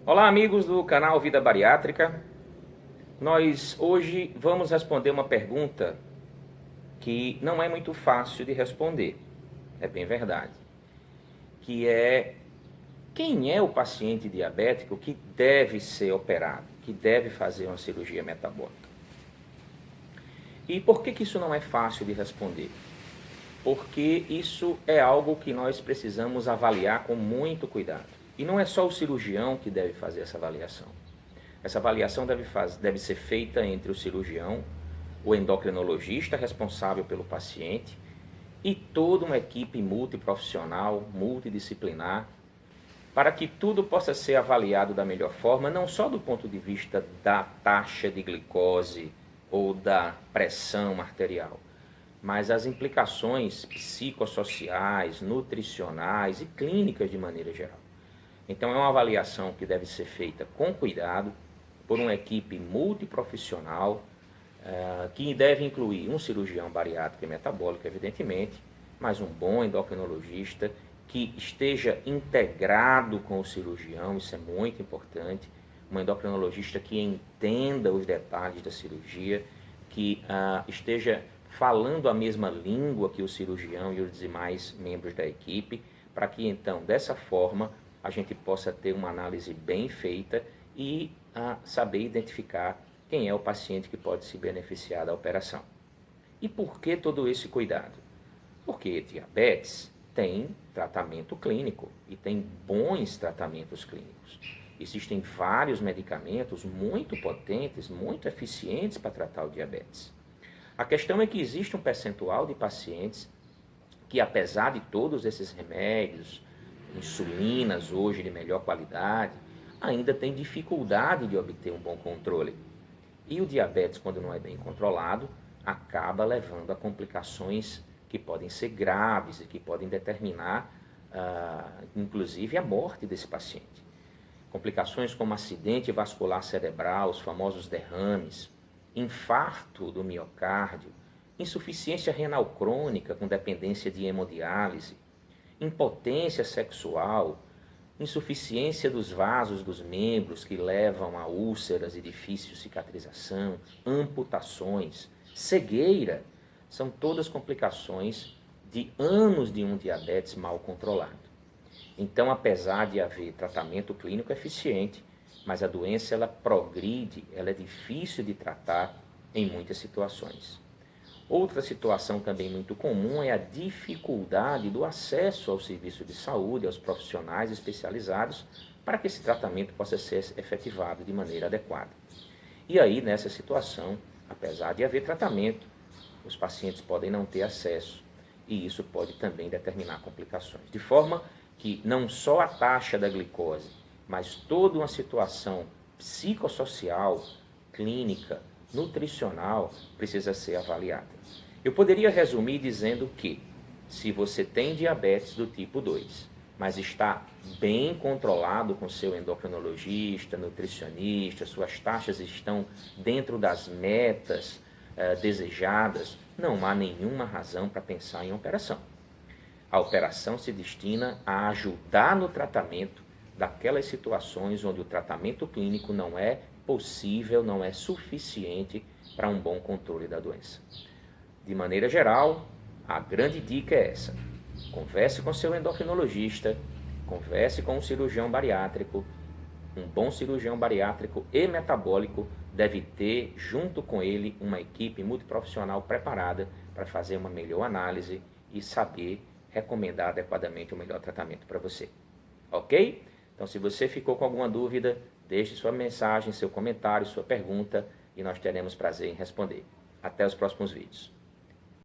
Olá, amigos do canal Vida Bariátrica. Nós hoje vamos responder uma pergunta que não é muito fácil de responder, é bem verdade, que é: quem é o paciente diabético que deve ser operado, que deve fazer uma cirurgia metabólica? E por que isso não é fácil de responder? Porque isso é algo que nós precisamos avaliar com muito cuidado. E não é só o cirurgião que deve fazer essa avaliação. Essa avaliação deve ser feita entre o cirurgião, o endocrinologista responsável pelo paciente e toda uma equipe multiprofissional, multidisciplinar, para que tudo possa ser avaliado da melhor forma, não só do ponto de vista da taxa de glicose ou da pressão arterial, mas as implicações psicossociais, nutricionais e clínicas de maneira geral. Então é uma avaliação que deve ser feita com cuidado, por uma equipe multiprofissional, que deve incluir um cirurgião bariátrico e metabólico, evidentemente, mas um bom endocrinologista que esteja integrado com o cirurgião, isso é muito importante, um endocrinologista que entenda os detalhes da cirurgia, que esteja falando a mesma língua que o cirurgião e os demais membros da equipe, para que então, dessa forma, a gente possa ter uma análise bem feita e saber identificar quem é o paciente que pode se beneficiar da operação. E por que todo esse cuidado? Porque diabetes tem tratamento clínico e tem bons tratamentos clínicos. Existem vários medicamentos muito potentes, muito eficientes para tratar o diabetes. A questão é que existe um percentual de pacientes que, apesar de todos esses remédios, insulinas hoje de melhor qualidade, ainda tem dificuldade de obter um bom controle. E o diabetes, quando não é bem controlado, acaba levando a complicações que podem ser graves e que podem determinar, inclusive, a morte desse paciente. Complicações como acidente vascular cerebral, os famosos derrames, infarto do miocárdio, insuficiência renal crônica com dependência de hemodiálise, impotência sexual, insuficiência dos vasos dos membros que levam a úlceras e difícil cicatrização, amputações, cegueira, são todas complicações de anos de um diabetes mal controlado. Então, apesar de haver tratamento clínico eficiente, mas a doença ela progride, ela é difícil de tratar em muitas situações. Outra situação também muito comum é a dificuldade do acesso ao serviço de saúde, aos profissionais especializados, para que esse tratamento possa ser efetivado de maneira adequada. E aí, nessa situação, apesar de haver tratamento, os pacientes podem não ter acesso e isso pode também determinar complicações. De forma que não só a taxa da glicose, mas toda uma situação psicossocial, clínica, nutricional precisa ser avaliada. Eu poderia resumir dizendo que, se você tem diabetes do tipo 2, mas está bem controlado com seu endocrinologista, nutricionista, suas taxas estão dentro das metas desejadas, não há nenhuma razão para pensar em operação. A operação se destina a ajudar no tratamento daquelas situações onde o tratamento clínico não é possível, não é suficiente para um bom controle da doença. De maneira geral, a grande dica é essa: converse com seu endocrinologista, converse com um cirurgião bariátrico. Um bom cirurgião bariátrico e metabólico deve ter, junto com ele, uma equipe multiprofissional preparada para fazer uma melhor análise e saber recomendar adequadamente o melhor tratamento para você. Ok? Então, se você ficou com alguma dúvida, deixe sua mensagem, seu comentário, sua pergunta e nós teremos prazer em responder. Até os próximos vídeos.